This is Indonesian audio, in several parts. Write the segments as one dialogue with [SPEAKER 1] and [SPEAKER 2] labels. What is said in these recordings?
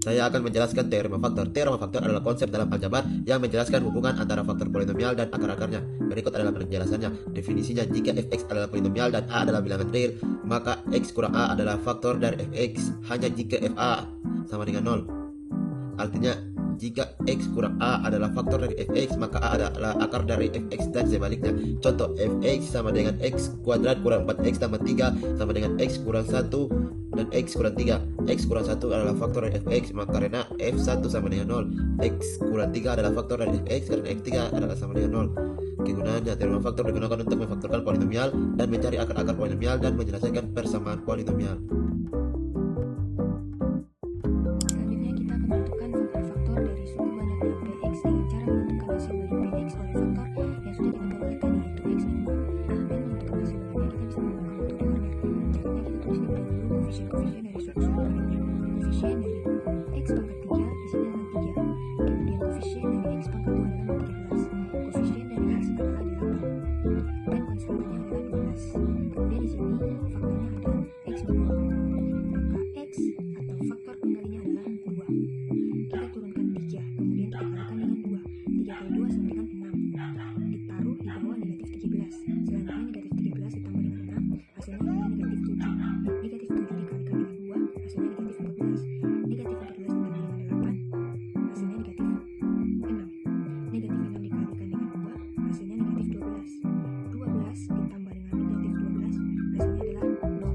[SPEAKER 1] saya akan menjelaskan teorema faktor. Teorema faktor adalah konsep dalam aljabar yang menjelaskan hubungan antara faktor polinomial dan akar-akarnya. Berikut adalah penjelasannya. Definisinya, jika fx adalah polinomial dan a adalah bilangan real, maka x kurang a adalah faktor dari fx hanya jika fa sama dengan 0. Artinya, jika x kurang a adalah faktor dari fx, maka a adalah akar dari fx dan sebaliknya. Contoh, fx sama dengan x kuadrat kurang 4x tambah 3 sama dengan x kurang 1 dan x kurang 3. X kurang 1 adalah faktor dari fx, maka karena f1 sama dengan 0. X kurang 3 adalah faktor dari fx karena f3 adalah sama dengan 0. Kegunaannya, teorema faktor digunakan untuk memfaktorkan polinomial dan mencari akar-akar polinomial dan menyelesaikan persamaan polinomial.
[SPEAKER 2] Selanjutnya kita akan menentukan faktor dari suku banyaknya px dengan cara menentukan hasil bagi px oleh faktor yang sudah kita perolehkan, yaitu x min 2. Nah, dan menentukan hasil baginya kita bisa menggunakan metode Corner. Caranya kita tulis lebih dahulu koefisien-koefisien dari suku banyaknya. Koefisien dari x pangkat 3 di sini adalah 3. Kemudian koefisien dari x pangkat 2 adalah 13. Koefisien dari x adalah 8. Dan konstantannya adalah 12. Kemudian di sini faktornya ada x min 2. Maka x atau faktor penggalinya adalah 2. Kita turunkan 3, kemudian kita kalikan dengan 2. 3 kali 2 sama dengan 6. Ditaruh di bawah negatif 13. Selanjutnya negatif 13 ditambah dengan 6, hasilnya adalah negatif 7. Negatif 7 dikalikan dengan 2, hasilnya negatif 14. Negatif 14 ditambah dengan 8, hasilnya negatif 6. Negatif 6 dikalikan dengan 2, hasilnya negatif 12. 12 ditambah dengan negatif 12, hasilnya adalah 0.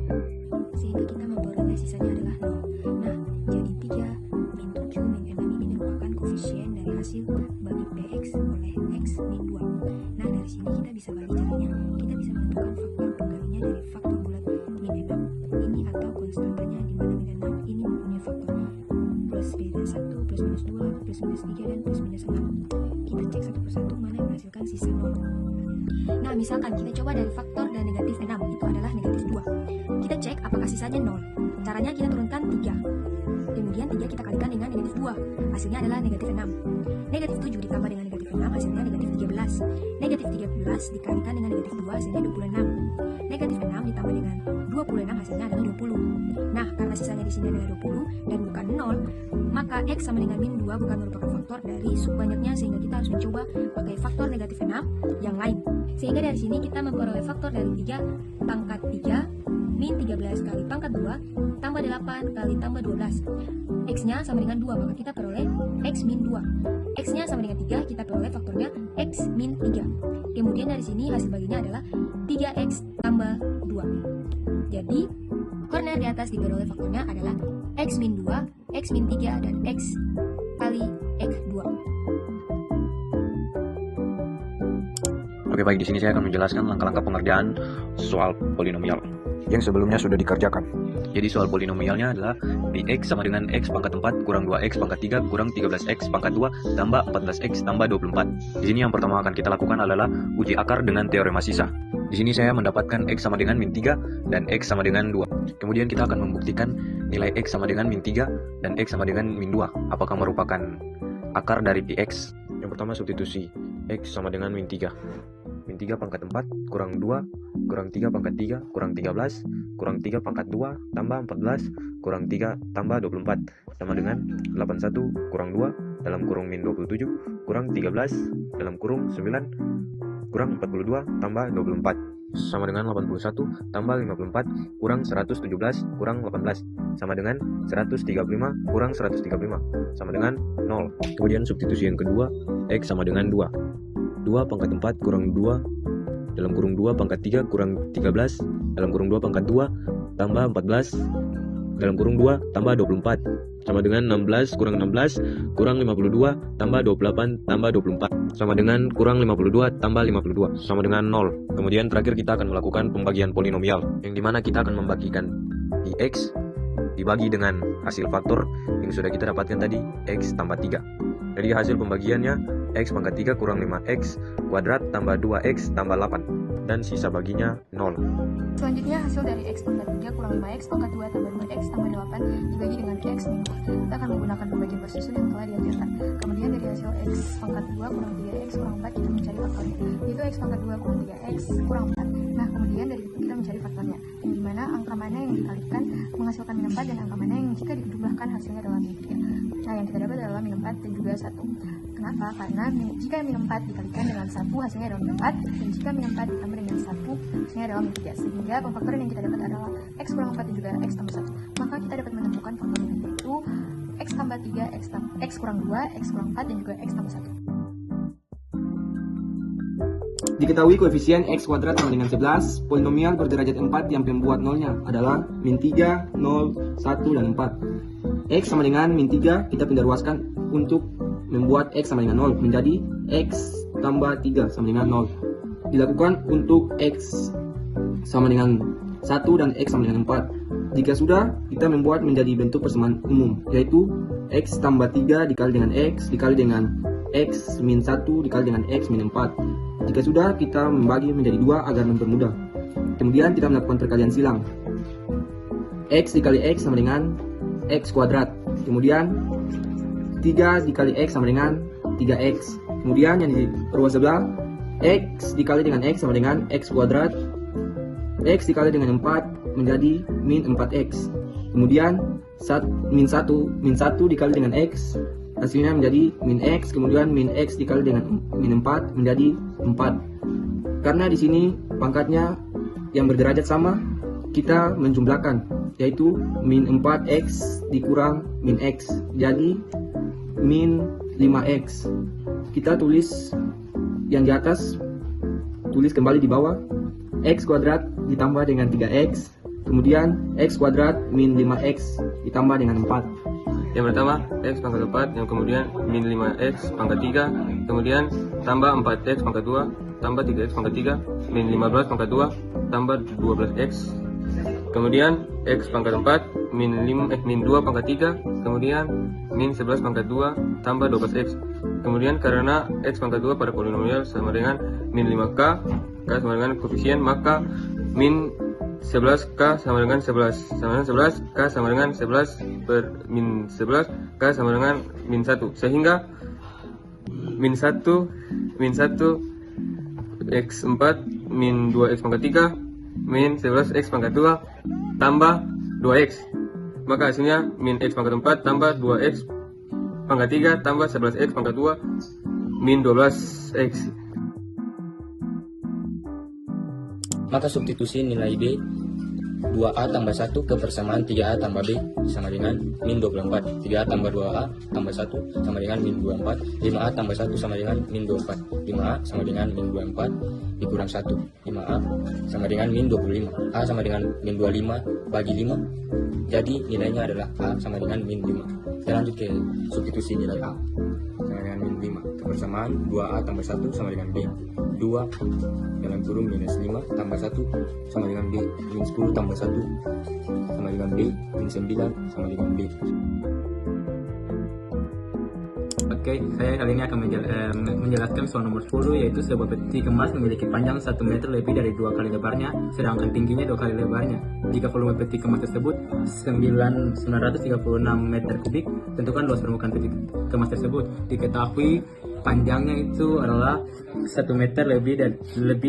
[SPEAKER 2] Sehingga kita memperoleh sisanya adalah 0. Nah, jadi 3 min 7 min 6 ini merupakan koefisien dari hasil bagi px oleh x min 2. Nah, dari sini kita bisa bagi caranya. Kita bisa menentukan faktor penggalinya dari faktor bulat min 6 ini atau konstantanya, di mana min 6 ini mempunyai faktor plus beda 1, plus minus 2, plus minus 3, dan plus minus 6. Kita cek satu persatu mana yang menghasilkan sisa 0. Nah, misalkan kita coba dari faktor dan negatif 6, itu adalah negatif 2. Kita cek apakah sisanya 0. Caranya kita turunkan 3. Kemudian 3 kita kalikan dengan negatif 2. Hasilnya adalah negatif 6. Negatif 7 ditambah dengan negatif 6, hasilnya negatif 13. Negatif 13 dikalikan dengan negatif 2, hasilnya 26. Negatif 6 ditambah dengan 26, hasilnya adalah 20. Nah, karena sisanya di sini adalah 20 dan bukan 0, maka x sama dengan min 2 bukan merupakan faktor dari sub banyaknya, sehingga kita harus mencoba pakai faktor negatif 6 yang lain. Sehingga dari sini kita memperoleh faktor dari 3 pangkat 3 min 13 kali pangkat 2 tambah 8 kali tambah 12. X-nya sama dengan 2, maka kita peroleh x min 2. X-nya sama dengan 3, kita peroleh faktornya x min 3. Kemudian dari sini hasil baginya adalah 3x tambah 2. Jadi, corner di atas diperoleh faktornya adalah x min 2, x min 3, dan x kali x2.
[SPEAKER 3] Oke, baik, di sini saya akan menjelaskan langkah-langkah pengerjaan soal polinomial
[SPEAKER 4] yang sebelumnya sudah dikerjakan.
[SPEAKER 3] Jadi soal polinomialnya adalah dx sama dengan x pangkat 4 kurang 2x pangkat 3 kurang 13x pangkat 2 tambah 14x tambah 24. Di sini yang pertama akan kita lakukan adalah uji akar dengan teorema sisa. Di sini saya mendapatkan x sama dengan min 3 dan x sama dengan 2. Kemudian kita akan membuktikan nilai x sama dengan min 3 dan x sama dengan min 2 apakah merupakan akar dari dx. Yang pertama substitusi, x sama dengan min 3. Min 3 pangkat 4 kurang 2 kurang 3 pangkat 3 kurang 13 kurang 3 pangkat 2 tambah 14 kurang 3 tambah 24 sama dengan 81 kurang 2 dalam kurung min 27 kurang 13 dalam kurung 9 kurang 42 tambah 24 sama dengan 81 tambah 54 kurang 117 kurang 18 sama dengan 135 kurang 135 sama dengan 0. Kemudian substitusi yang kedua, x sama dengan 2 pangkat 4 kurang 2 dalam kurung 2 pangkat 3 kurang 13 dalam kurung 2 pangkat 2 tambah 14 dalam kurung 2 tambah 24 sama dengan 16 kurang 16 kurang 52 tambah 28 tambah 24 sama dengan kurang 52 tambah 52 sama dengan 0. Kemudian terakhir kita akan melakukan pembagian polinomial yang dimana kita akan membagikan dx dibagi dengan hasil faktor yang sudah kita dapatkan tadi, x tambah 3. Jadi hasil pembagiannya x pangkat 3 kurang 5x kuadrat tambah 2x tambah 8 dan sisa baginya 0.
[SPEAKER 2] Selanjutnya hasil dari x pangkat 3 kurang 5x pangkat 2 tambah 2x tambah 8 dibagi dengan x min 2. Kita akan menggunakan pembagian bersusun yang telah diajarkan. Kemudian dari hasil x pangkat 2 kurang 3x kurang 4 kita mencari faktornya, yaitu x pangkat 2 kurang 3x kurang 4. Nah, kemudian dari itu kita mencari faktornya, yang dimana angka mana yang dikalikan menghasilkan min 4 dan angka mana yang jika dijumlahkan hasilnya adalah min 3. Nah, yang kita dapat adalah min 4 dan juga 1. Kenapa? Karena jika min 4 dikalikan dengan 1 hasilnya adalah min 4, dan jika min 4 ditambah dengan 1 hasilnya adalah min 3. Sehingga pemfaktoran yang kita dapat adalah x kurang 4 dan juga x tambah 1. Maka kita dapat menemukan faktor min, yaitu x tambah 3, x kurang 2, x kurang 4, dan juga x tambah 1.
[SPEAKER 5] Diketahui koefisien x kuadrat sama dengan 11, polinomial berderajat 4 yang pembuat nolnya adalah min 3, 0, 1, dan 4. X sama dengan min 3 kita pindah ruaskan untuk membuat x sama dengan 0 menjadi x tambah 3 sama dengan 0. Dilakukan untuk x sama dengan 1 dan x sama dengan 4. Jika sudah, kita membuat menjadi bentuk persamaan umum, yaitu x tambah 3 dikali dengan x dikali dengan x min 1 dikali dengan x min 4. Jika sudah, kita membagi menjadi 2 agar mempermudah. Kemudian kita melakukan perkalian silang. X dikali x sama dengan x kuadrat. Kemudian 3 dikali x sama dengan 3x. Kemudian yang di ruas sebelah, x dikali dengan x sama dengan x kuadrat. X dikali dengan 4 menjadi min 4x. Kemudian min 1 dikali dengan x, hasilnya menjadi min x. Kemudian min x dikali dengan min 4 menjadi 4. Karena di sini pangkatnya yang berderajat sama, kita menjumlahkan, yaitu min 4x dikurang min x, jadi min 5x. Kita tulis yang di atas, tulis kembali di bawah, x kuadrat ditambah dengan 3x, kemudian x kuadrat min 5x ditambah dengan 4.
[SPEAKER 6] Yang pertama x pangkat 4, yang kemudian min 5x pangkat 3, kemudian tambah 4x pangkat 2, tambah 3x pangkat 3, min 15 pangkat 2, tambah 12x, kemudian x pangkat 4, min 2 pangkat 3, kemudian min 11 pangkat 2, tambah 12x. Kemudian karena x pangkat 2 pada polinomial sama dengan min 5k, k sama dengan koefisien, maka min 11k sama dengan 11 sama dengan 11, k sama dengan 11 per min 11, k sama dengan min 1, sehingga min 1 x4 min 2x pangkat 3 min 11x pangkat 2 tambah 2x, maka hasilnya min x pangkat 4 tambah 2x pangkat 3 tambah 11x pangkat 2 min 12x.
[SPEAKER 7] Maka substitusi nilai B 2A tambah 1 ke persamaan 3A tambah B sama dengan min 24. 3A tambah 2A tambah 1 sama dengan min 24. 5A tambah 1 sama dengan min 24. 5A sama dengan min 24 dikurang 1. 5A sama dengan min 25. A sama dengan min 25 bagi 5. Jadi nilainya adalah A sama dengan min 5. Kita lanjut ke substitusi nilai A sama dengan min 5 ke persamaan 2A tambah 1 sama dengan B. 2 dalam kurung minus 5 tambah 1 sama dengan B, min 10 tambah 1 sama dengan B, min 9 sama dengan B.
[SPEAKER 8] Oke, saya kali ini akan menjelaskan soal nomor 10, yaitu sebuah peti kemas memiliki panjang 1 meter lebih dari 2 kali lebarnya, sedangkan tingginya 2 kali lebarnya. Jika volume peti kemas tersebut 936 meter kubik, tentukan luas permukaan peti kemas tersebut. Diketahui panjangnya itu adalah 1 meter lebih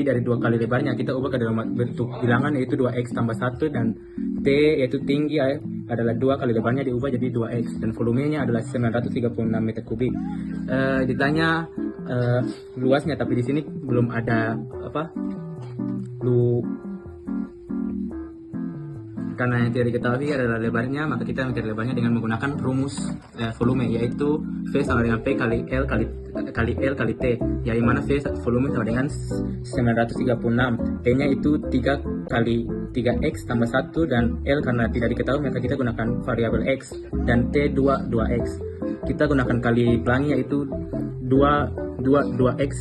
[SPEAKER 8] dari 2 kali lebarnya. Kita ubah ke dalam bentuk bilangan, yaitu 2x tambah 1, dan T yaitu tinggi adalah 2 kali lebarnya diubah jadi 2x, dan volumenya adalah 936 meter kubik. Ditanya luasnya, tapi di sini belum ada karena yang tidak diketahui adalah lebarnya, maka kita mencari lebarnya dengan menggunakan rumus volume, yaitu V sama dengan P kali L kali T, yang mana V volume sama dengan 936, T nya itu 3 kali 3x tambah 1, dan L karena tidak diketahui maka kita gunakan variabel x, dan T 2x. Kita gunakan kali pelangi, yaitu 2x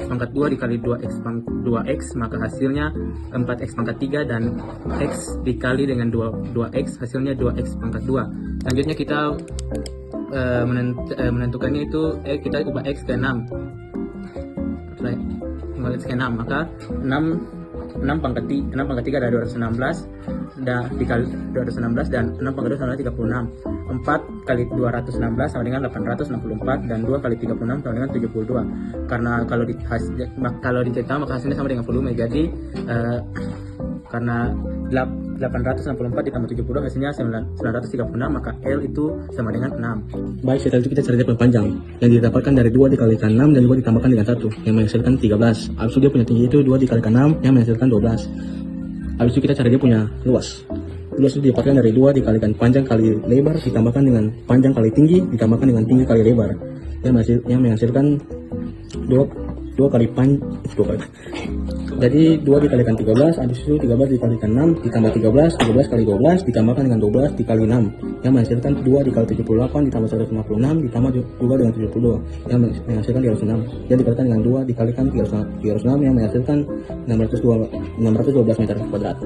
[SPEAKER 8] pangkat 2 dikali 2x, maka hasilnya 4x pangkat 3, dan x dikali dengan 2x, hasilnya 2x pangkat 2. Selanjutnya kita menentukannya itu kita ubah x ke 6, maka 6 pangkat 3 adalah 216, dikali 216 dan 6 pangkat 2 sama dengan 36. 4 kali 216 sama dengan 864 dan 2 kali 36 sama dengan 72. Karena kalau dicipta maka hasilnya sama dengan volume. Jadi karena 864 ditambah 72 hasilnya 936, maka L itu sama dengan 6. Baik, setelah itu kita cari dia panjang yang didapatkan dari 2 dikalikan 6 dan 2 ditambahkan dengan 1 yang menghasilkan 13. Habis itu dia punya tinggi itu 2 dikalikan 6 yang menghasilkan 12. Habis itu kita cari dia punya luas. Luas itu didapatkan dari 2 dikalikan panjang kali lebar ditambahkan dengan panjang kali tinggi ditambahkan dengan tinggi kali lebar yang menghasilkan 2 kali panjang. Jadi 2 dikalikan 13, habis itu 13 dikalikan 6 ditambah 13, 13 kali 12 ditambahkan dengan 12 dikali 6 yang menghasilkan 2 dikali 78 ditambah 156 ditambah 2 dengan 72 yang menghasilkan 306. Yang dikalikan dengan 2 dikalikan 306 yang menghasilkan 612 meter kuadrat.